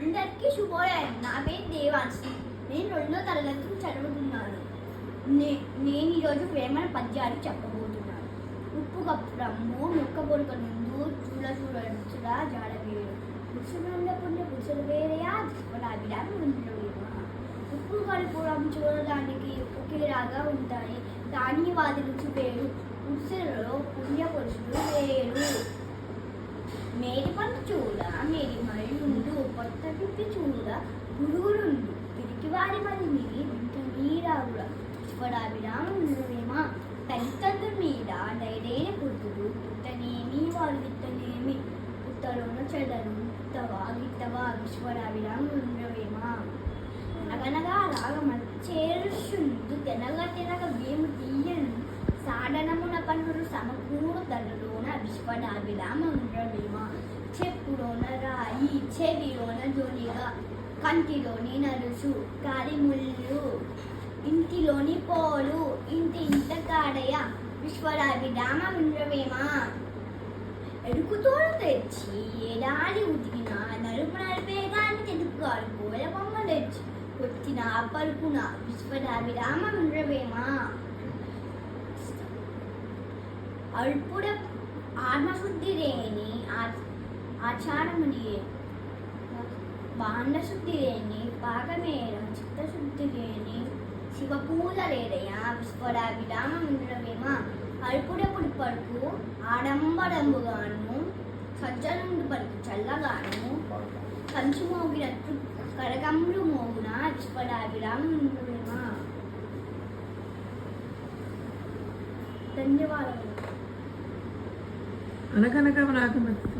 అందరికీ శుభోదయం. నా పేరు దేవాన్సి. నేను 2వ తరగతి చదువుతున్నాను. నేను ఈరోజు వేమన పద్యాలు చెప్పబోతున్నాను. ఉప్పు కప్పురమ్ము ముక్క పొడుక నుండు చూడ చూడ రుచులా జాడవేరు పురుషులంద పుణ్య పురుషులు వేరేయా విశ్వరాభిరామి ఉండవేమా. ఉప్పు కలుపురం చూడడానికి ఒకేలాగా ఉంటాయి, దాన్ని వాది రుచి వేరు. పురుషులలో పుణ్య పురుషులు వేరు. మేడి పండు చూడ మేడి మరి ఉండు కొత్త పిప్పి చూడ పురుగులుండు పిరికివాడి మరి మిగి వింట నీరావుడ విశ్వరాభిరామేమా. తల్లిదండ్రుల మీద ధైర్యైన పుట్టుడు పుట్టనేమి వారు విత్తనేమి పుట్టలోన చెడలు పుట్టవా గిట్టవా విశ్వరాభిరామేమా. అనగనగా రాగమ చేరుషుండు తెనగ తెనగ వేము తీయను సాధనమున పన్నులు సమకూరు ధరలోన విశ్వనాభిరామేమా. చెప్పులోన రాయి చెవిలోన జోలిగా కంటిలోని నరుసు కారిముళ్ళు ఇంటిలోని పోలు ఇంటి ఇంట కాడయ విశ్వరాభిరామేమా. ఎడుకుతోడు తెచ్చి ఏడాది ఉతికిన నలుపు నడిపేగాని తెలుపుగాడు కోల బొమ్మ తెచ్చి వచ్చిన పలుకున విశ్వరాభిరామేమా. అల్పుడ ఆత్మశుద్ధి లేని ఆచారముని బాండశుద్ధి లేని పాకమేరం చిత్తశుద్ధి లేని శివ పూజ లేదయా విశ్వరాభిరామేమా. అల్పుడపుడు పడుకు ఆడంబడంబుగాను సజ్జనుండు పలుకు చల్లగాను కంచు మోగినట్టు కరగమ్ములు మోగున విశ్వరాభిరామేమా. ధన్యవాదాలు. అనగనగా రాగమత్తు